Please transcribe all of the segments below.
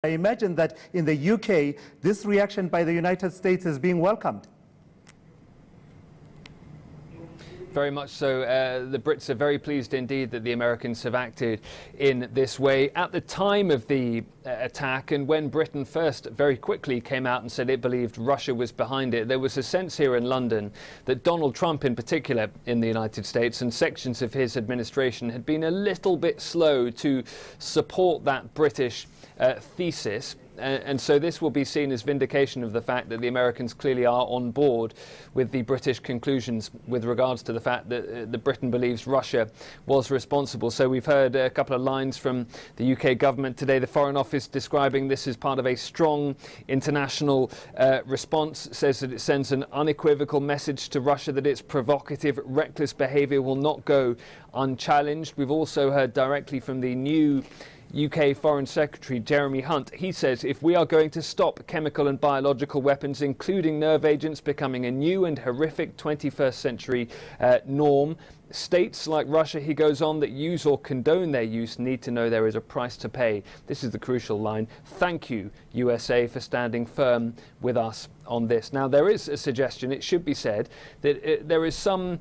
I imagine that in the UK, this reaction by the United States is being welcomed. Very much so. The Brits are very pleased indeed that the Americans have acted in this way. At the time of the attack, and when Britain first very quickly came out and said it believed Russia was behind it, there was a sense here in London that Donald Trump in particular in the United States and sections of his administration had been a little bit slow to support that British thesis. And so this will be seen as vindication of the fact that the Americans clearly are on board with the British conclusions with regards to the fact that Britain believes Russia was responsible. So we've heard a couple of lines from the UK government today. The Foreign Office describing this as part of a strong international response, says that it sends an unequivocal message to Russia that its provocative, reckless behaviour will not go unchallenged. We've also heard directly from the new UK Foreign Secretary Jeremy Hunt. He says if we are going to stop chemical and biological weapons, including nerve agents, becoming a new and horrific 21st century norm, states like Russia, he goes on, that use or condone their use need to know there is a price to pay. This is the crucial line. Thank you, USA, for standing firm with us on this. Now, there is a suggestion, it should be said, that there is a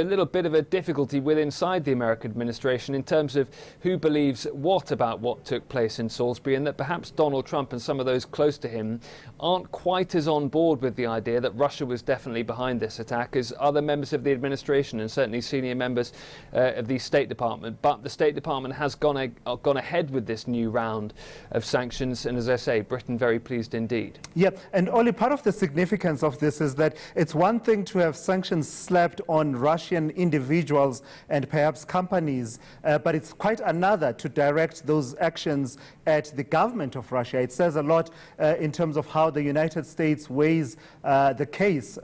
little bit of a difficulty inside the American administration in terms of who believes what about what took place in Salisbury, and that perhaps Donald Trump and some of those close to him aren't quite as on board with the idea that Russia was definitely behind this attack as other members of the administration and certainly senior members of the State Department. But the State Department has gone ahead with this new round of sanctions, and as I say, Britain very pleased indeed. Yep. And Olly, part of the significance of this is that it's one thing to have sanctions slapped on Russian individuals and perhaps companies, but it's quite another to direct those actions at the government of Russia. It says a lot in terms of how the United States weighs the case,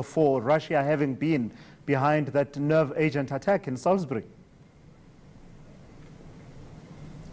for Russia having been behind that nerve agent attack in Salisbury.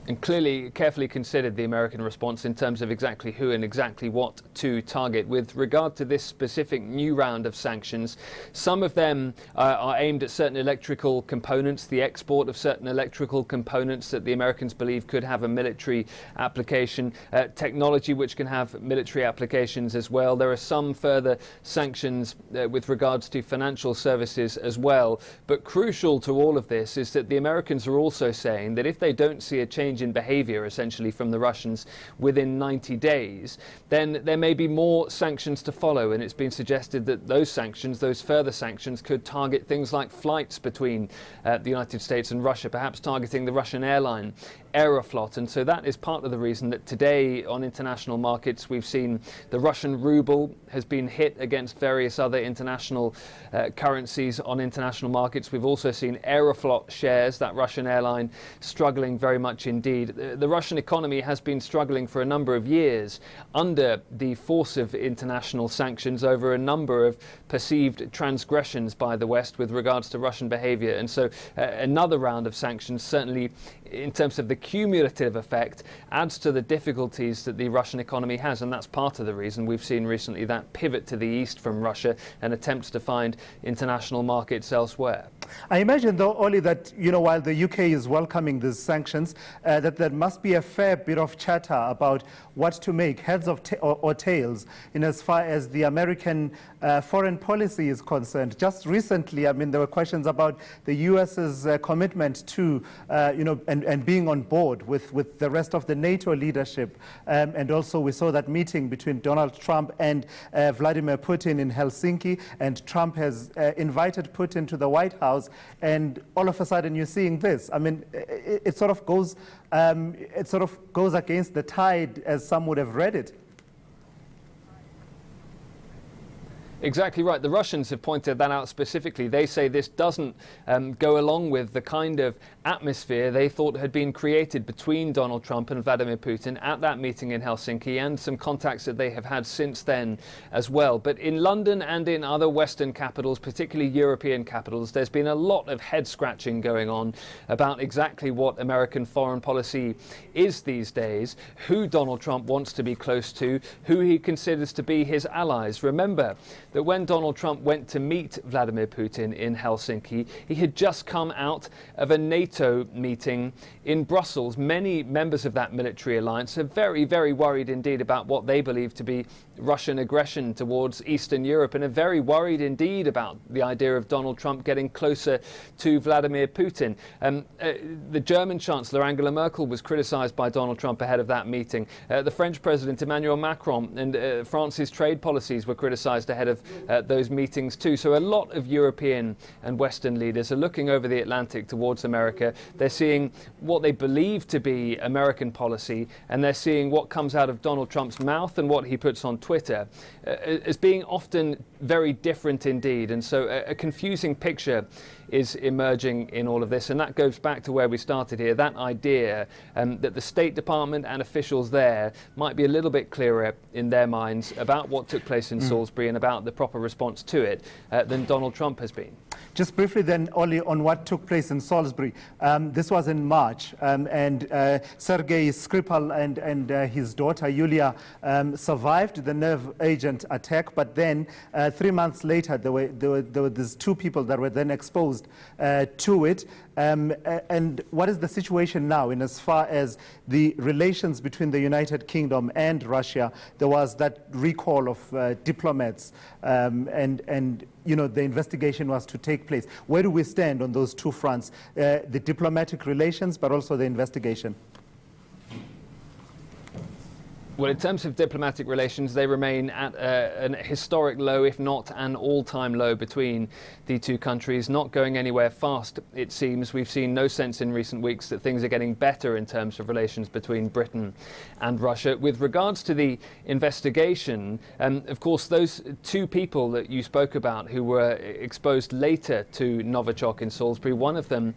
And clearly carefully considered the American response in terms of exactly who and exactly what to target. With regard to this specific new round of sanctions, some of them are aimed at certain electrical components, the export of certain electrical components that the Americans believe could have a military application, technology which can have military applications as well. There are some further sanctions with regards to financial services as well. But crucial to all of this is that the Americans are also saying that if they don't see a change in behavior essentially from the Russians within 90 days, then there may be more sanctions to follow. And it's been suggested that those sanctions, those further sanctions, could target things like flights between the United States and Russia, perhaps targeting the Russian airline Aeroflot. And so that is part of the reason that today on international markets we've seen the Russian ruble has been hit against various other international currencies on international markets. We've also seen Aeroflot shares, that Russian airline, struggling very much indeed. The Russian economy has been struggling for a number of years under the force of international sanctions over a number of perceived transgressions by the West with regards to Russian behavior. And so another round of sanctions, certainly in terms of the cumulative effect, adds to the difficulties that the Russian economy has. And that's part of the reason we've seen recently that pivot to the east from Russia and attempts to find international markets elsewhere. I imagine, though, Olly, that while the UK is welcoming these sanctions, that there must be a fair bit of chatter about what to make, heads of or tails, in as far as the American foreign policy is concerned. Just recently, there were questions about the US's commitment to, and being on board with the rest of the NATO leadership. And also we saw that meeting between Donald Trump and Vladimir Putin in Helsinki, and Trump has invited Putin to the White House, and all of a sudden you're seeing this. It sort of goes against the tide, as some would have read it. Exactly right. The Russians have pointed that out specifically. They say this doesn't go along with the kind of atmosphere they thought had been created between Donald Trump and Vladimir Putin at that meeting in Helsinki, and some contacts that they have had since then as well. But in London and in other Western capitals, particularly European capitals, there's been a lot of head scratching going on about exactly what American foreign policy is these days, who Donald Trump wants to be close to, who he considers to be his allies. Remember, that when Donald Trump went to meet Vladimir Putin in Helsinki, he had just come out of a NATO meeting in Brussels. Many members of that military alliance are very, very worried indeed about what they believe to be Russian aggression towards Eastern Europe, and are very worried indeed about the idea of Donald Trump getting closer to Vladimir Putin. The German Chancellor Angela Merkel was criticized by Donald Trump ahead of that meeting. The French President Emmanuel Macron and France's trade policies were criticized ahead of those meetings too. So a lot of European and Western leaders are looking over the Atlantic towards America. They're seeing what they believe to be American policy, and they're seeing what comes out of Donald Trump's mouth and what he puts on Twitter as being often very different indeed. And so a confusing picture is emerging in all of this, and that goes back to where we started here, that idea that the State Department and officials there might be a little bit clearer in their minds about what took place in Salisbury and about the proper response to it than Donald Trump has been. Just briefly then, Olly, on what took place in Salisbury. This was in March, and Sergei Skripal and his daughter Yulia survived the nerve agent attack, but then 3 months later there were these two people that were then exposed to it. And what is the situation now in as far as the relations between the United Kingdom and Russia? There was that recall of diplomats, and you know, the investigation was to take place. Where do we stand on those two fronts, the diplomatic relations but also the investigation? Well, in terms of diplomatic relations, they remain at an historic low, if not an all-time low, between the two countries, not going anywhere fast, it seems. We've seen no sense in recent weeks that things are getting better in terms of relations between Britain and Russia. With regards to the investigation, of course, those two people that you spoke about who were exposed later to Novichok in Salisbury, one of them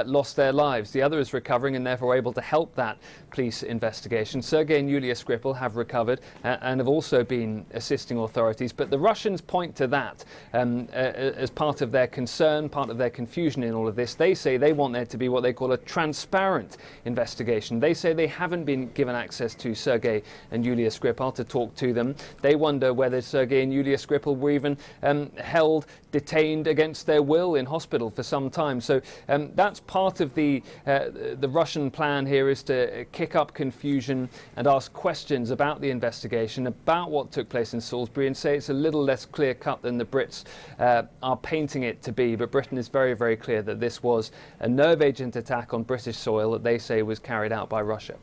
lost their lives. The other is recovering and therefore able to help that police investigation. Sergei and Yulia Skripal have recovered and have also been assisting authorities, but the Russians point to that as part of their concern, part of their confusion in all of this. They say they want there to be what they call a transparent investigation. They say they haven't been given access to Sergei and Yulia Skripal to talk to them. They wonder whether Sergei and Yulia Skripal were even held, detained against their will in hospital for some time. So that's part of the Russian plan here, is to kick up confusion and ask questions about the investigation, about what took place in Salisbury, and say it's a little less clear-cut than the Brits are painting it to be. But Britain is very, very clear that this was a nerve agent attack on British soil that they say was carried out by Russia.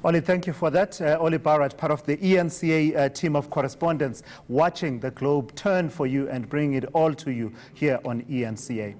Olly, thank you for that. Olly Barratt, part of the eNCA team of correspondents, watching the globe turn for you and bringing it all to you here on eNCA.